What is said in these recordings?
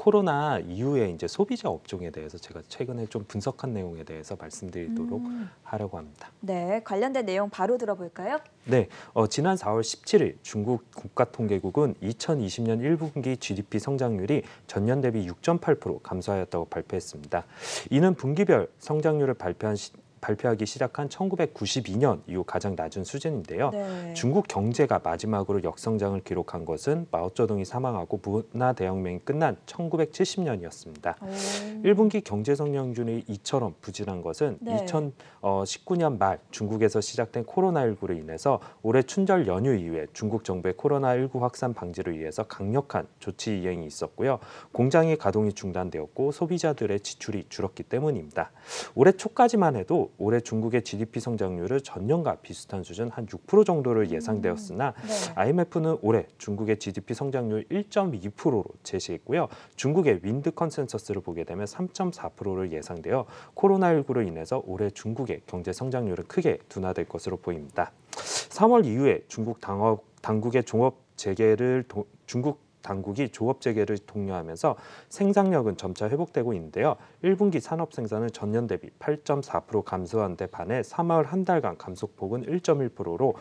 코로나 이후에 이제 소비자 업종에 대해서 제가 최근에 좀 분석한 내용에 대해서 말씀드리도록 하려고 합니다. 네, 관련된 내용 바로 들어볼까요? 네, 지난 4월 17일 중국 국가통계국은 2020년 1분기 GDP 성장률이 전년 대비 6.8% 감소하였다고 발표했습니다. 이는 분기별 성장률을 발표하기 시작한 1992년 이후 가장 낮은 수준인데요. 네. 중국 경제가 마지막으로 역성장을 기록한 것은 마오쩌둥이 사망하고 문화 대혁명이 끝난 1970년이었습니다. 1분기 경제 성장률이 이처럼 부진한 것은 네. 2019년 말 중국에서 시작된 코로나19로 인해서 올해 춘절 연휴 이후에 중국 정부의 코로나19 확산 방지를 위해서 강력한 조치 이행이 있었고요. 공장의 가동이 중단되었고 소비자들의 지출이 줄었기 때문입니다. 올해 초까지만 해도 올해 중국의 GDP 성장률은 전년과 비슷한 수준 한 6% 정도를 예상되었으나 네. IMF는 올해 중국의 GDP 성장률 1.2%로 제시했고요. 중국의 윈드 컨센서스를 보게 되면 3.4%를 예상되어 코로나19로 인해서 올해 중국의 경제 성장률은 크게 둔화될 것으로 보입니다. 3월 이후에 중국 당국이 조업 재개를 독려하면서 생산력은 점차 회복되고 있는데요. 1분기 산업 생산은 전년 대비 8.4% 감소한 데 반해 3월 한 달간 감소폭은 1.1%로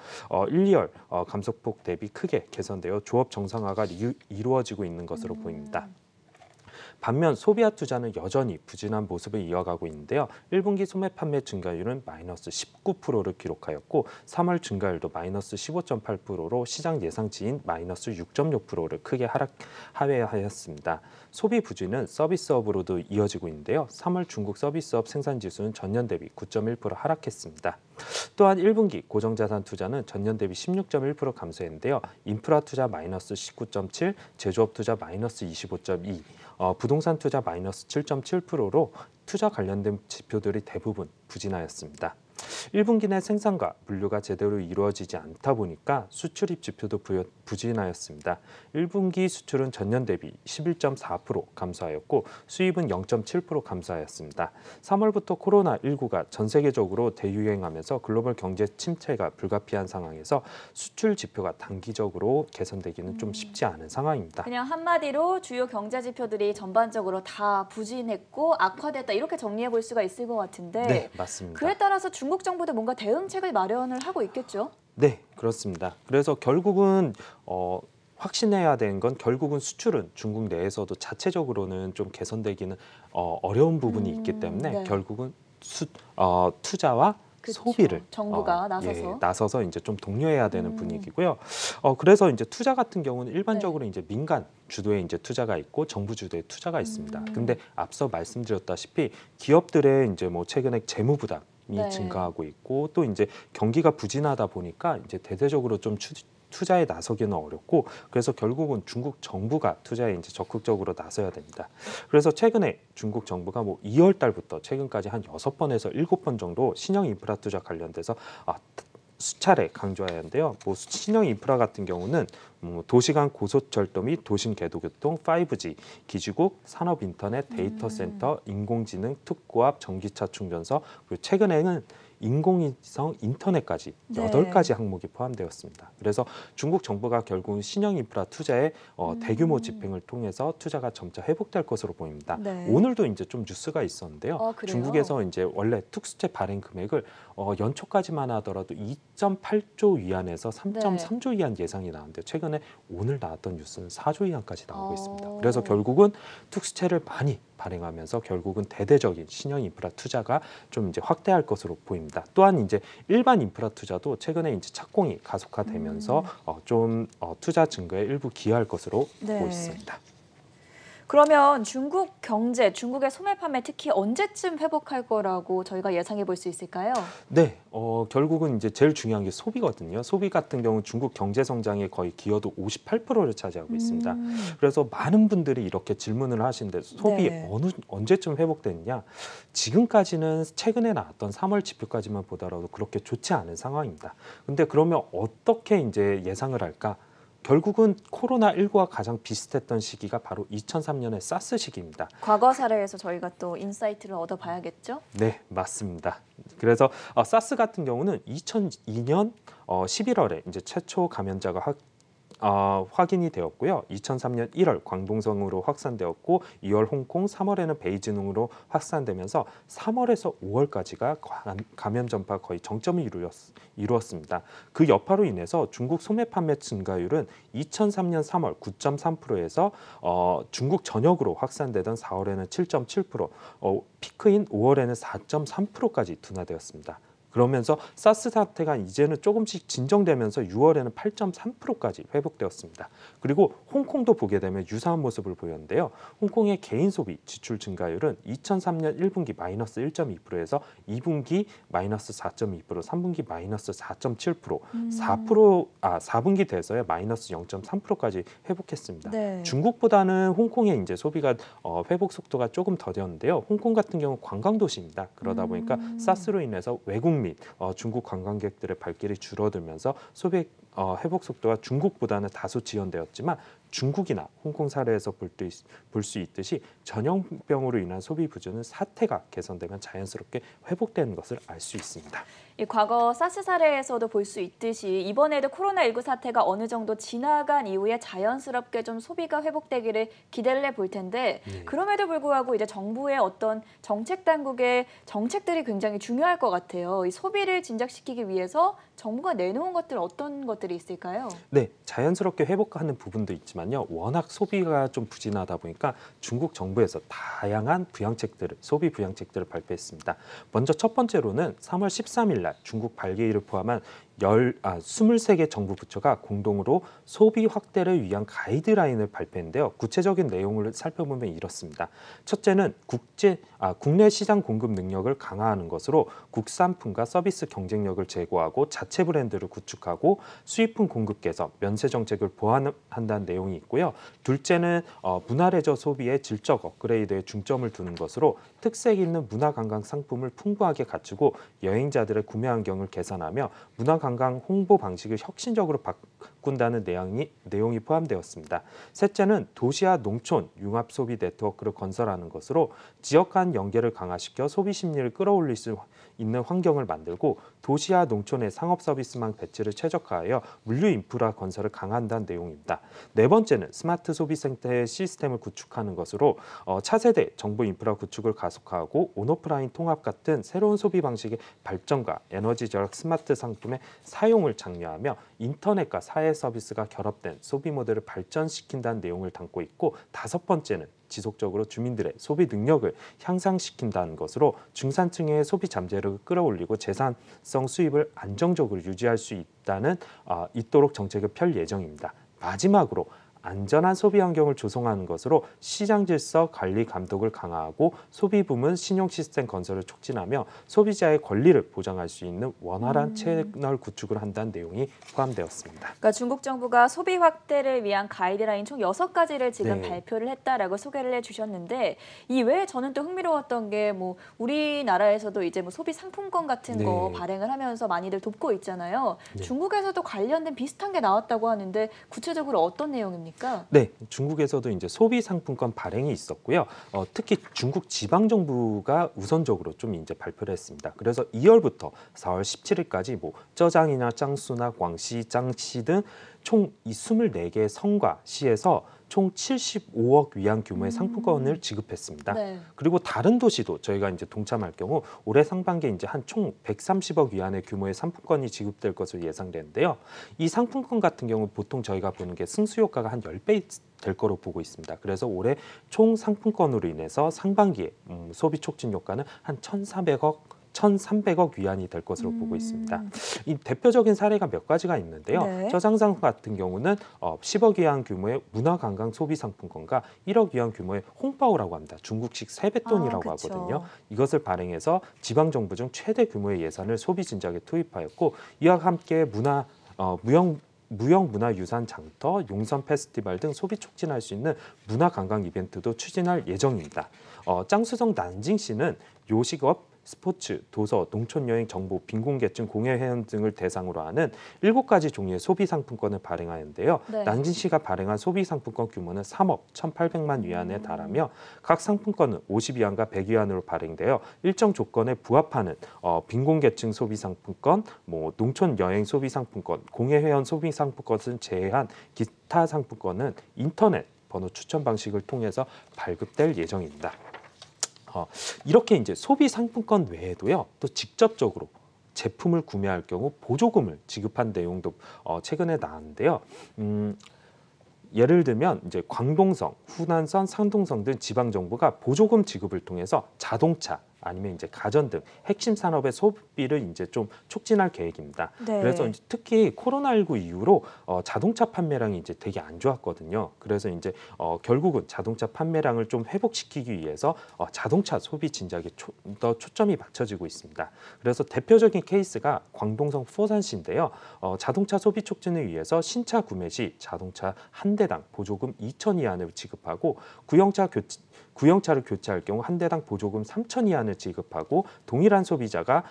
1, 2월 감소폭 대비 크게 개선되어 조업 정상화가 이루어지고 있는 것으로 보입니다. 반면 소비와 투자는 여전히 부진한 모습을 이어가고 있는데요. 1분기 소매 판매 증가율은 마이너스 19%를 기록하였고 3월 증가율도 마이너스 15.8%로 시장 예상치인 마이너스 6.6%를 크게 하회하였습니다. 소비 부진은 서비스업으로도 이어지고 있는데요. 3월 중국 서비스업 생산지수는 전년 대비 9.1% 하락했습니다. 또한 1분기 고정자산 투자는 전년 대비 16.1% 감소했는데요. 인프라 투자 마이너스 19.7, 제조업 투자 마이너스 25.2, 부동산 투자 마이너스 7.7%로 투자 관련된 지표들이 대부분 부진하였습니다. 1분기 내 생산과 물류가 제대로 이루어지지 않다 보니까 수출입 지표도 부진하였습니다. 1분기 수출은 전년 대비 11.4% 감소하였고 수입은 0.7% 감소하였습니다. 3월부터 코로나19가 전 세계적으로 대유행하면서 글로벌 경제 침체가 불가피한 상황에서 수출 지표가 단기적으로 개선되기는 좀 쉽지 않은 상황입니다. 그냥 한마디로 주요 경제 지표들이 전반적으로 다 부진했고 악화됐다 이렇게 정리해 볼 수가 있을 것 같은데 네, 맞습니다. 그에 따라서 중국 정부도 뭔가 대응책을 마련을 하고 있겠죠? 네, 그렇습니다. 그래서 결국은 확신해야 되는 건 결국은 수출은 중국 내에서도 자체적으로는 좀 개선되기는 어려운 부분이 있기 때문에 네. 결국은 투자와 그쵸. 소비를 정부가 나서서. 나서서 이제 좀 독려해야 되는 분위기고요. 그래서 이제 투자 같은 경우는 일반적으로 이제 민간 주도의 이제 투자가 있고 정부 주도의 투자가 있습니다. 근데 앞서 말씀드렸다시피 기업들의 이제 뭐 최근에 재무 부담 이 증가하고 있고 또 이제 경기가 부진하다 보니까 이제 대대적으로 좀 투자에 나서기는 어렵고 그래서 결국은 중국 정부가 투자에 이제 적극적으로 나서야 됩니다. 그래서 최근에 중국 정부가 뭐 2월 달부터 최근까지 한 6번에서 7번 정도 신형 인프라 투자 관련돼서 수차례 강조하였는데요. 뭐 신형 인프라 같은 경우는 도시 간 고속철도 및 도심 궤도교통, 5G, 기지국, 산업인터넷, 데이터 센터, 인공지능, 특고압, 전기차 충전소, 그리고 최근에는 인공위성 인터넷까지 8가지 항목이 포함되었습니다. 그래서 중국 정부가 결국은 신형 인프라 투자에 대규모 집행을 통해서 투자가 점차 회복될 것으로 보입니다. 오늘도 이제 좀 뉴스가 있었는데요. 중국에서 이제 원래 특수채 발행 금액을 연초까지만 하더라도 2.8조 위안에서 3.3조 위안 예상이 나왔는데 최근에 오늘 나왔던 뉴스는 4조 위안까지 나오고 있습니다. 그래서 결국은 특수채를 많이 발행하면서 결국은 대대적인 신형 인프라 투자가 좀 이제 확대할 것으로 보입니다. 또한 이제 일반 인프라 투자도 최근에 이제 착공이 가속화되면서 투자 증가에 일부 기여할 것으로 보고 있습니다. 그러면 중국 경제, 중국의 소매 판매 특히 언제쯤 회복할 거라고 저희가 예상해 볼 수 있을까요? 네, 결국은 이제 제일 중요한 게 소비거든요. 소비 같은 경우 중국 경제 성장의 거의 기여도 58%를 차지하고 있습니다. 그래서 많은 분들이 이렇게 질문을 하시는데 소비 언제쯤 회복되느냐? 지금까지는 최근에 나왔던 3월 지표까지만 보더라도 그렇게 좋지 않은 상황입니다. 근데 그러면 어떻게 이제 예상을 할까? 결국은 코로나19와 가장 비슷했던 시기가 바로 2003년의 사스 시기입니다. 과거 사례에서 저희가 또 인사이트를 얻어봐야겠죠? 네, 맞습니다. 그래서 사스 같은 경우는 2002년 11월에 이제 최초 감염자가 확인이 되었고요. 2003년 1월 광동성으로 확산되었고 2월 홍콩, 3월에는 베이징으로 확산되면서 3월에서 5월까지가 감염 전파 거의 정점을 이루었습니다. 그 여파로 인해서 중국 소매 판매 증가율은 2003년 3월 9.3%에서 중국 전역으로 확산되던 4월에는 7.7%, 피크인 5월에는 4.3%까지 둔화되었습니다. 그러면서 사스 사태가 이제는 조금씩 진정되면서 6월에는 8.3%까지 회복되었습니다. 그리고 홍콩도 보게 되면 유사한 모습을 보였는데요. 홍콩의 개인 소비 지출 증가율은 2003년 1분기 마이너스 1.2%에서 2분기 마이너스 4.2%, 3분기 마이너스 4.7%, 4분기 돼서야 마이너스 0.3%까지 회복했습니다. 네. 중국보다는 홍콩의 이제 소비가 회복 속도가 조금 더뎠는데요. 홍콩 같은 경우 관광 도시입니다. 그러다 보니까 사스로 인해서 외국 및 중국 관광객들의 발길이 줄어들면서 소비 회복 속도가 중국보다는 다소 지연되었지만 중국이나 홍콩 사례에서 볼 수 있듯이 전염병으로 인한 소비 부진은 사태가 개선되면 자연스럽게 회복되는 것을 알 수 있습니다. 이 과거 사스 사례에서도 볼 수 있듯이 이번에도 코로나19 사태가 어느 정도 지나간 이후에 자연스럽게 좀 소비가 회복되기를 기대를 해볼 텐데 그럼에도 불구하고 이제 정부의 어떤 정책 당국의 정책들이 굉장히 중요할 것 같아요. 이 소비를 진작시키기 위해서 정부가 내놓은 것들 어떤 것들이 있을까요? 네, 자연스럽게 회복하는 부분도 있지만요. 워낙 소비가 좀 부진하다 보니까 중국 정부에서 다양한 부양책들을 소비 부양책들을 발표했습니다. 먼저 첫 번째로는 3월 13일 날 중국 발기일을 포함한 23개 정부 부처가 공동으로 소비 확대를 위한 가이드라인을 발표했는데요. 구체적인 내용을 살펴보면 이렇습니다. 첫째는 국내 시장 공급 능력을 강화하는 것으로 국산품과 서비스 경쟁력을 제고하고 자체 브랜드를 구축하고 수입품 공급 개선, 면세 정책을 보완한다는 내용이 있고요. 둘째는 문화레저 소비의 질적 업그레이드에 중점을 두는 것으로 특색 있는 문화관광 상품을 풍부하게 갖추고 여행자들의 구매 환경을 개선하며 문화관광 홍보 방식을 혁신적으로 바꾼다는 내용이 포함되었습니다. 셋째는 도시와 농촌 융합 소비 네트워크를 건설하는 것으로 지역 간 연계를 강화시켜 소비 심리를 끌어올릴 수 있는 환경을 만들고 도시와 농촌의 상업 서비스망 배치를 최적화하여 물류 인프라 건설을 강화한다는 내용입니다. 네 번째는 스마트 소비 생태 시스템을 구축하는 것으로 차세대 정보 인프라 구축을 가속화하고 온오프라인 통합 같은 새로운 소비 방식의 발전과 에너지 절약 스마트 상품의 사용을 장려하며 인터넷과 사회 서비스가 결합된 소비 모델을 발전시킨다는 내용을 담고 있고 다섯 번째는 지속적으로 주민들의 소비 능력을 향상시킨다는 것으로 중산층의 소비 잠재력을 끌어올리고 재산성 수입을 안정적으로 유지할 수 있도록 정책을 펼 예정입니다. 마지막으로 안전한 소비 환경을 조성하는 것으로 시장 질서 관리 감독을 강화하고 소비 부문 신용 시스템 건설을 촉진하며 소비자의 권리를 보장할 수 있는 원활한 채널 구축을 한다는 내용이 포함되었습니다. 그러니까 중국 정부가 소비 확대를 위한 가이드라인 총 6가지를 지금 발표를 했다라고 소개를 해주셨는데 이 외에 저는 또 흥미로웠던 게 뭐 우리나라에서도 이제 뭐 소비 상품권 같은 거 발행을 하면서 많이들 돕고 있잖아요. 중국에서도 관련된 비슷한 게 나왔다고 하는데 구체적으로 어떤 내용입니까? 네, 중국에서도 이제 소비 상품권 발행이 있었고요. 특히 중국 지방 정부가 우선적으로 좀 이제 발표를 했습니다. 그래서 2월부터 4월 17일까지 뭐 쩌장이나 짱수나 광시, 짱시 등 총 24개의 성과 시에서 총 75억 위안 규모의 상품권을 지급했습니다. 그리고 다른 도시도 저희가 이제 동참할 경우 올해 상반기에 이제 한 총 130억 위안의 규모의 상품권이 지급될 것으로 예상되는데요. 이 상품권 같은 경우 보통 저희가 보는 게 승수 효과가 한 10배 될 거로 보고 있습니다. 그래서 올해 총 상품권으로 인해서 상반기에 소비 촉진 효과는 한 1,300억 위안이 될 것으로 보고 있습니다. 이 대표적인 사례가 몇 가지가 있는데요. 저장상 같은 경우는 10억 위안 규모의 문화관광 소비 상품권과 1억 위안 규모의 홍바오라고 합니다. 중국식 세뱃돈이라고 하거든요. 이것을 발행해서 지방 정부 중 최대 규모의 예산을 소비 진작에 투입하였고 이와 함께 무형문화유산 장터, 용선 페스티벌 등 소비 촉진할 수 있는 문화관광 이벤트도 추진할 예정입니다. 짱수성 난징시는 요식업, 스포츠, 도서, 농촌여행, 정보, 빈곤계층, 공예회원 등을 대상으로 하는 7가지 종류의 소비 상품권을 발행하였는데요. 네. 난진시가 발행한 소비 상품권 규모는 3억 1,800만 위안에 달하며 각 상품권은 50위안과 100위안으로 발행되어 일정 조건에 부합하는 빈곤계층 소비 상품권, 농촌 여행 소비 상품권, 공예회원 소비 상품권을 제외한 기타 상품권은 인터넷 번호 추천 방식을 통해서 발급될 예정입니다. 이렇게 이제 소비 상품권 외에도요, 또 직접적으로 제품을 구매할 경우 보조금을 지급한 내용도 최근에 나왔는데요. 예를 들면 이제 광동성, 후난성, 상동성 등 지방 정부가 보조금 지급을 통해서 자동차 아니면 이제 가전 등 핵심 산업의 소비를 이제 좀 촉진할 계획입니다. 네. 그래서 이제 특히 코로나19 이후로 자동차 판매량이 이제 되게 안 좋았거든요. 그래서 이제 결국은 자동차 판매량을 좀 회복시키기 위해서 자동차 소비 진작에 더 초점이 맞춰지고 있습니다. 그래서 대표적인 케이스가 광동성 포산시인데요. 자동차 소비 촉진을 위해서 신차 구매 시 자동차 한 대당 보조금 2,000위안을 지급하고 구형차를 교체할 경우 한 대당 보조금 3,000위안을 지급하고 동일한 소비자가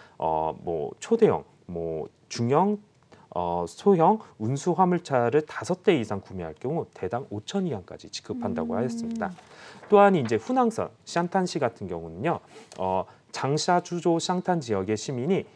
초대형, 중형, 소형 운수 화물차를 5대 이상 구매할 경우 대당 5,000위안까지 지급한다고 하였습니다. 또한 이제 후낭성 샹탄시 같은 경우는요, 장샤주조 샹탄 지역의 시민이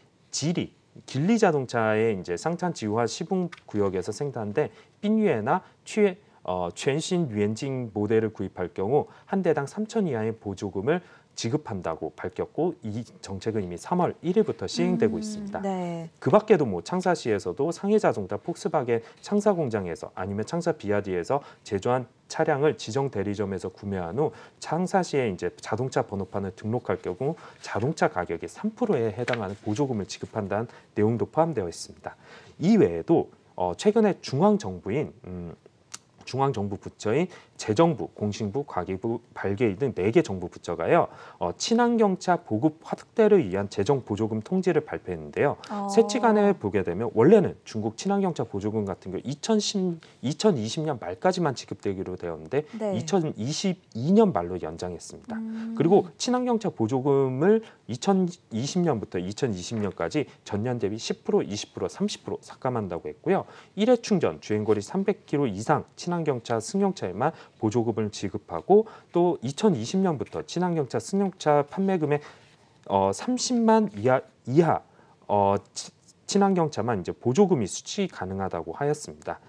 길리 자동차의 이제 샹탄 지후화 시분 구역에서 생산된 빈유에나全新 유엔징 모델을 구입할 경우 한 대당 3,000위안의 보조금을 지급한다고 밝혔고 이 정책은 이미 3월 1일부터 시행되고 있습니다. 네. 그 밖에도 창사시에서도 상해자동차 폭스바겐 창사 공장에서 아니면 창사 비아디에서 제조한 차량을 지정 대리점에서 구매한 후 창사시에 이제 자동차 번호판을 등록할 경우 자동차 가격의 3%에 해당하는 보조금을 지급한다는 내용도 포함되어 있습니다. 이 외에도 최근에 중앙정부 부처인 재정부, 공신부, 과기부, 발개인 등 4개 정부 부처가요. 친환경차 보급 확대를 위한 재정 보조금 통지를 발표했는데요. 세치간에 보게 되면 원래는 중국 친환경차 보조금 같은 경우 2020년 말까지만 지급되기로 되었는데 네. 2022년 말로 연장했습니다. 그리고 친환경차 보조금을 2020년부터 2020년까지 전년 대비 10%, 20%, 30% 삭감한다고 했고요. 1회 충전, 주행거리 300km 이상 친환경차 승용차에만 보조금을 지급하고 또 2020년부터 친환경차 승용차 판매금의 30만 이하 친환경차만 이제 보조금이 수취 가능하다고 하였습니다.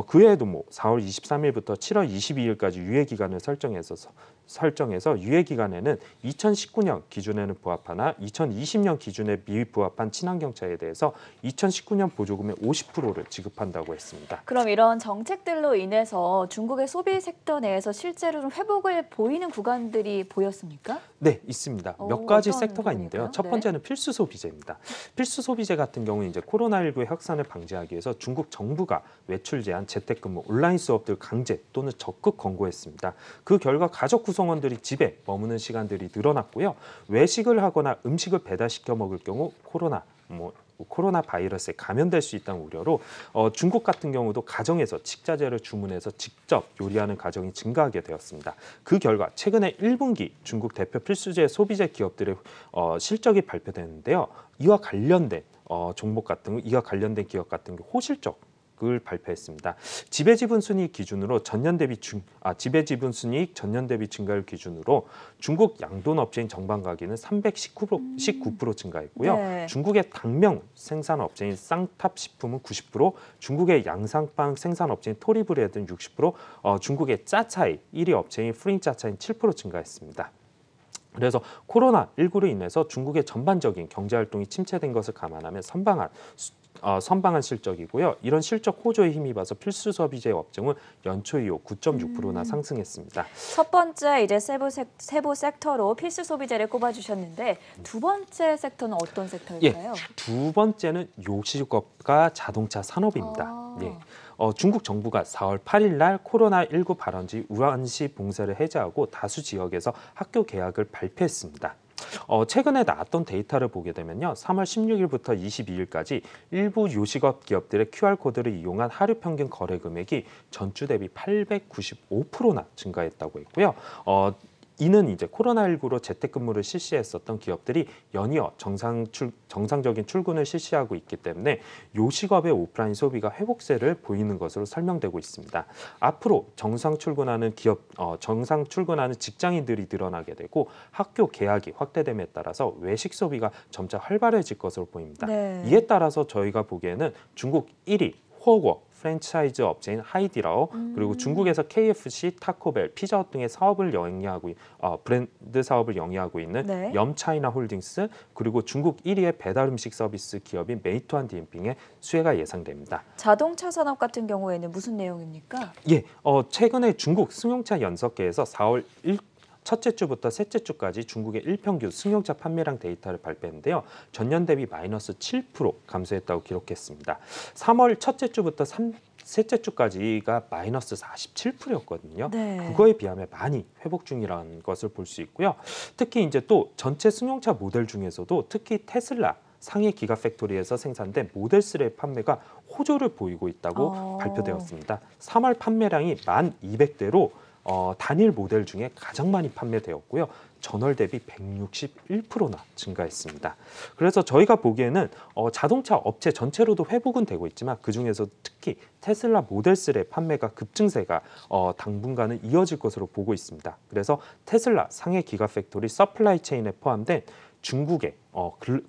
그 외에도 4월 23일부터 7월 22일까지 유예 기간을 설정해서 유예 기간에는 2019년 기준에는 부합하나 2020년 기준에 미부합한 친환경차에 대해서 2019년 보조금의 50%를 지급한다고 했습니다. 그럼 이런 정책들로 인해서 중국의 소비 섹터 내에서 실제로 좀 회복을 보이는 구간들이 보였습니까? 네, 있습니다. 몇 가지 어떤 섹터가 부분일까요? 있는데요. 첫 번째는 필수 소비재입니다. 필수 소비재 같은 경우는 이제 코로나19의 확산을 방지하기 위해서 중국 정부가 외출 제한, 재택근무, 온라인 수업들 강제 또는 적극 권고했습니다. 그 결과 가족 구성원들이 집에 머무는 시간들이 늘어났고요. 외식을 하거나 음식을 배달시켜 먹을 경우 코로나 바이러스에 감염될 수 있다는 우려로 중국 같은 경우도 가정에서 식자재를 주문해서 직접 요리하는 가정이 증가하게 되었습니다. 그 결과 최근에 1분기 중국 대표 필수재 소비재 기업들의 실적이 발표되는데요. 이와 관련된 기업 같은 경우 호실적을 발표했습니다. 지배지분 순이익 기준으로 지배지분 순이익 전년 대비 증가율 기준으로 중국 양돈 업체인 정방가기는 319% 증가했고요. 네. 중국의 당면 생산 업체인 쌍탑식품은 90%, 중국의 양상빵 생산 업체인 토리브레드는 60%, 중국의 짜차이 1위 업체인 프린짜차인 7% 증가했습니다. 그래서 코로나19로 인해서 중국의 전반적인 경제활동이 침체된 것을 감안하면 선방한 실적이고요. 이런 실적 호조에 힘입어서 필수 소비재 업종은 연초 이후 9.6%나 상승했습니다. 첫 번째 이제 세부 섹터로 필수 소비재를 꼽아주셨는데 두 번째 섹터는 어떤 섹터일까요? 두 번째는 요식업과 자동차 산업입니다. 중국 정부가 4월 8일 날 코로나19 발원지 우한시 봉쇄를 해제하고 다수 지역에서 학교 개학을 발표했습니다. 최근에 나왔던 데이터를 보게 되면요. 3월 16일부터 22일까지 일부 요식업 기업들의 QR코드를 이용한 하루 평균 거래 금액이 전주 대비 895%나 증가했다고 했고요. 이는 이제 코로나19로 재택근무를 실시했었던 기업들이 연이어 정상적인 출근을 실시하고 있기 때문에 요식업의 오프라인 소비가 회복세를 보이는 것으로 설명되고 있습니다. 앞으로 정상 출근하는 정상 출근하는 직장인들이 늘어나게 되고 학교 개학이 확대됨에 따라서 외식 소비가 점차 활발해질 것으로 보입니다. 네. 이에 따라서 저희가 보기에는 중국 1위 허거 프랜차이즈 업체인 하이디라오 그리고 중국에서 KFC, 타코벨, 피자헛 등의 사업을 브랜드 사업을 영위하고 있는 네. 염차이나홀딩스 그리고 중국 1위의 배달 음식 서비스 기업인 메이투안 디엠핑의 수혜가 예상됩니다. 자동차 산업 같은 경우에는 무슨 내용입니까? 예, 최근에 중국 승용차 연석계에서 4월 첫째 주부터 셋째 주까지 중국의 일평균 승용차 판매량 데이터를 발표했는데요. 전년 대비 마이너스 7% 감소했다고 기록했습니다. 3월 첫째 주부터 셋째 주까지가 마이너스 47%였거든요. 네. 그거에 비하면 많이 회복 중이라는 것을 볼 수 있고요. 특히 이제 또 전체 승용차 모델 중에서도 특히 테슬라 상해 기가팩토리에서 생산된 모델 3의 판매가 호조를 보이고 있다고 발표되었습니다. 3월 판매량이 1,200대로 단일 모델 중에 가장 많이 판매되었고요. 전월 대비 161%나 증가했습니다. 그래서 저희가 보기에는 자동차 업체 전체로도 회복은 되고 있지만 그중에서 특히 테슬라 모델 3의 판매가 급증세가 당분간은 이어질 것으로 보고 있습니다. 그래서 테슬라 상해 기가팩토리 서플라이 체인에 포함된 중국의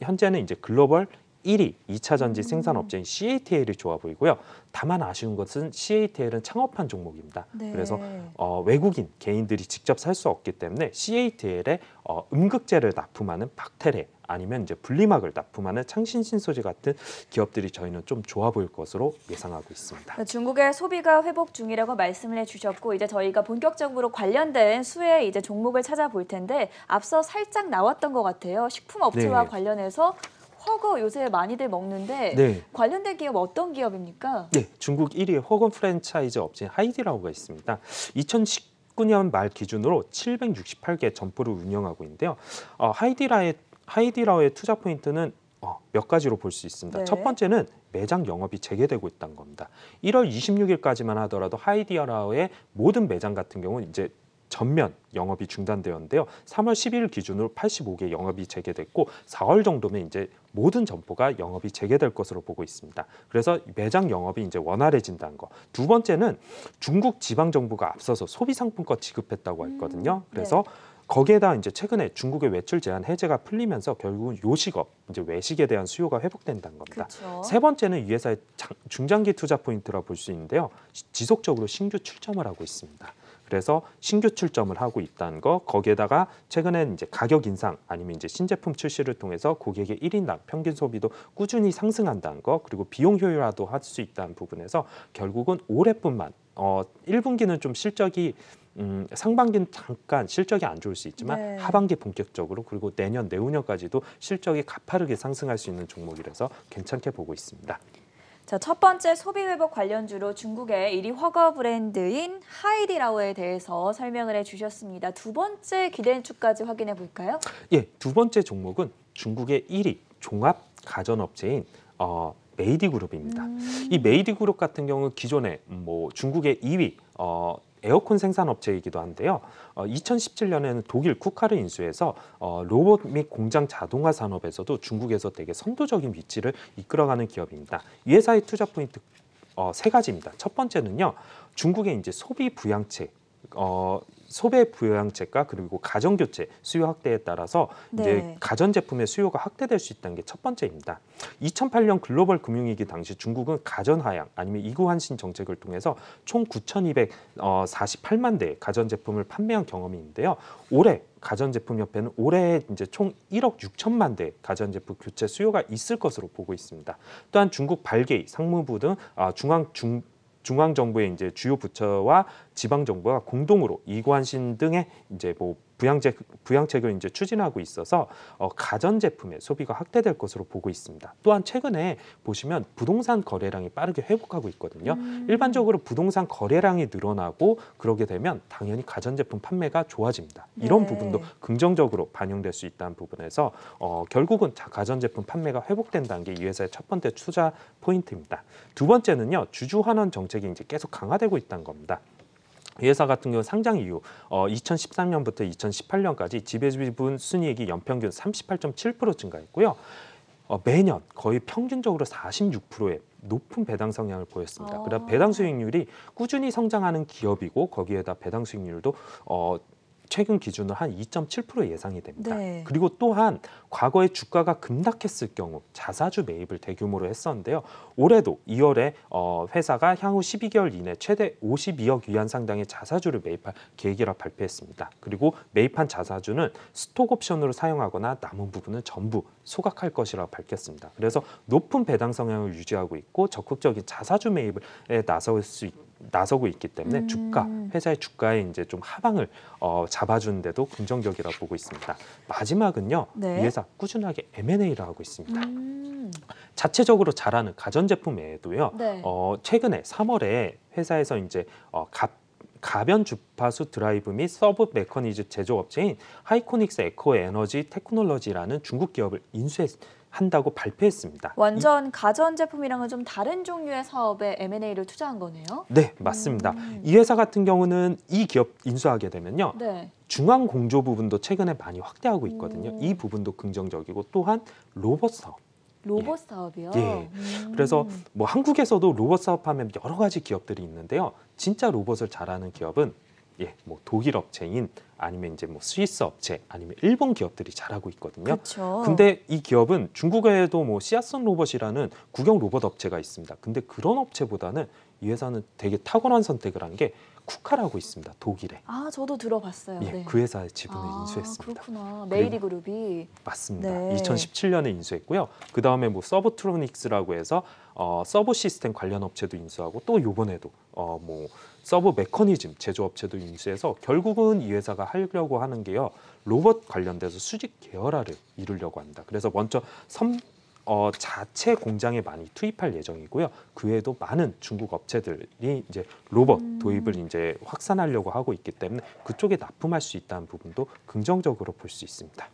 현재는 이제 글로벌 1위 2차 전지 생산 업체인 CATL이 좋아 보이고요. 다만 아쉬운 것은 CATL은 창업한 종목입니다. 네. 그래서 외국인 개인들이 직접 살 수 없기 때문에 CATL에 음극재를 납품하는 박테레 아니면 이제 분리막을 납품하는 창신신소재 같은 기업들이 저희는 좀 좋아 보일 것으로 예상하고 있습니다. 중국의 소비가 회복 중이라고 말씀을 해주셨고 이제 저희가 본격적으로 관련된 수혜 이제 종목을 찾아볼 텐데 앞서 살짝 나왔던 것 같아요. 식품 업체와 네. 관련해서 허거 요새 많이들 먹는데 네. 관련된 기업 어떤 기업입니까? 네, 중국 1위의 허건 프랜차이즈 업체인 하이디라오가 있습니다. 2019년 말 기준으로 768개 점포를 운영하고 있는데요. 하이디라오의 투자 포인트는 몇 가지로 볼 수 있습니다. 네. 첫 번째는 매장 영업이 재개되고 있다는 겁니다. 1월 26일까지만 하더라도 하이디라오의 모든 매장 같은 경우는 이제 전면 영업이 중단되었는데요. 3월 10일 기준으로 85개 영업이 재개됐고 4월 정도면 이제 모든 점포가 영업이 재개될 것으로 보고 있습니다. 그래서 매장 영업이 이제 원활해진다는 거. 두 번째는 중국 지방 정부가 앞서서 소비 상품권 지급했다고 했거든요. 그래서 거기에다 이제 최근에 중국의 외출 제한 해제가 풀리면서 결국은 요식업, 이제 외식에 대한 수요가 회복된다는 겁니다. 그렇죠. 세 번째는 이 회사의 중장기 투자 포인트라 볼 수 있는데요. 지속적으로 신규 출점을 하고 있습니다. 그래서 신규 출점을 하고 있다는 거, 거기에다가 최근엔 이제 가격 인상 아니면 이제 신제품 출시를 통해서 고객의 1인당 평균 소비도 꾸준히 상승한다는 거, 그리고 비용 효율화도 할 수 있다는 부분에서 결국은 올해뿐만 1분기는 좀 실적이 상반기는 잠깐 실적이 안 좋을 수 있지만 네. 하반기 본격적으로 그리고 내년 내후년까지도 실적이 가파르게 상승할 수 있는 종목이라서 괜찮게 보고 있습니다. 자, 첫 번째 소비 회복 관련주로 중국의 1위 허거 브랜드인 하이디라오에 대해서 설명을 해주셨습니다. 두 번째 기대주까지 확인해 볼까요? 예, 두 번째 종목은 중국의 1위 종합 가전업체인 메이디그룹입니다. 이 메이디그룹 같은 경우는 기존에 중국의 2위 에어컨 생산 업체이기도 한데요. 2017년에는 독일 쿠카를 인수해서 로봇 및 공장 자동화 산업에서도 중국에서 되게 선도적인 위치를 이끌어가는 기업입니다. 이 회사의 투자 포인트 세 가지입니다. 첫 번째는요, 중국의 이제 소비 부양책, 소배 부양책과 그리고 가전 교체 수요 확대에 따라서 이제 가전 제품의 수요가 확대될 수 있다는 게 첫 번째입니다. 2008년 글로벌 금융위기 당시 중국은 가전 하향 아니면 이구 환신 정책을 통해서 총 9,248만 대의 가전 제품을 판매한 경험이 있는데요. 올해 가전제품협회는 올해 이제 총 1억 6천만 대 가전제품 교체 수요가 있을 것으로 보고 있습니다. 또한 중국 발개이, 상무부 등 중앙 정부의 이제 주요 부처와 지방 정부가 공동으로 이관신 등의 이제 부양책을 이제 추진하고 있어서 가전 제품의 소비가 확대될 것으로 보고 있습니다. 또한 최근에 보시면 부동산 거래량이 빠르게 회복하고 있거든요. 일반적으로 부동산 거래량이 늘어나고 그러게 되면 당연히 가전 제품 판매가 좋아집니다. 이런 부분도 긍정적으로 반영될 수 있다는 부분에서 결국은 가전 제품 판매가 회복된다는 게 이 회사의 첫 번째 투자 포인트입니다. 두 번째는요, 주주 환원 정책이 이제 계속 강화되고 있다는 겁니다. 이 회사 같은 경우 상장 이후 2013년부터 2018년까지 지배지분 순이익이 연평균 38.7% 증가했고요. 매년 거의 평균적으로 46%의 높은 배당 성향을 보였습니다. 그래서 배당 수익률이 꾸준히 성장하는 기업이고 거기에다 배당 수익률도 최근 기준으로 한 2.7% 예상이 됩니다. 네. 그리고 또한 과거에 주가가 급락했을 경우 자사주 매입을 대규모로 했었는데요. 올해도 2월에 회사가 향후 12개월 이내 최대 52억 위안 상당의 자사주를 매입할 계획이라 발표했습니다. 그리고 매입한 자사주는 스톡 옵션으로 사용하거나 남은 부분은 전부 소각할 것이라 밝혔습니다. 그래서 높은 배당 성향을 유지하고 있고 적극적인 자사주 매입에 나서고 있기 때문에 회사의 주가에 이제 좀 하방을 잡아주는데도 긍정적이라 보고 있습니다. 마지막은요, 네. 이 회사 꾸준하게 M&A를 하고 있습니다. 자체적으로 잘하는 가전제품 외에도요, 네. 최근에 3월에 회사에서 이제 가변 주파수 드라이브 및 서브 메커니즘 제조업체인 하이코닉스 에코 에너지 테크놀로지라는 중국 기업을 인수한다고 발표했습니다. 완전 가전 제품이랑은 좀 다른 종류의 사업에 M&A를 투자한 거네요. 네, 맞습니다. 이 회사 같은 경우는 이 기업 인수하게 되면요. 네. 중앙 공조 부분도 최근에 많이 확대하고 있거든요. 이 부분도 긍정적이고 또한 로봇 사업. 로봇 사업이요? 예. 그래서 뭐 한국에서도 로봇 사업하면 여러 가지 기업들이 있는데요. 진짜 로봇을 잘하는 기업은 뭐 독일 업체인 아니면 이제 뭐 스위스 업체 아니면 일본 기업들이 잘하고 있거든요. 그렇죠. 근데 이 기업은 중국에도 뭐 씨앗선 로봇이라는 국영 로봇 업체가 있습니다. 근데 그런 업체보다는 이 회사는 되게 탁월한 선택을 한 게 쿠카라고 있습니다. 독일에. 저도 들어봤어요. 예, 네. 그 회사의 지분을 인수했습니다. 그렇구나. 메이리 그룹이. 맞습니다. 네. 2017년에 인수했고요. 그 다음에 뭐 서브트로닉스라고 해서 서브 시스템 관련 업체도 인수하고 또 이번에도 뭐 서브 메커니즘 제조업체도 인수해서 결국은 이 회사가 하려고 하는 게요. 로봇 관련돼서 수직 계열화를 이루려고 합니다. 그래서 먼저 자체 공장에 많이 투입할 예정이고요. 그 외에도 많은 중국 업체들이 이제 로봇 도입을 이제 확산하려고 하고 있기 때문에 그쪽에 납품할 수 있다는 부분도 긍정적으로 볼 수 있습니다.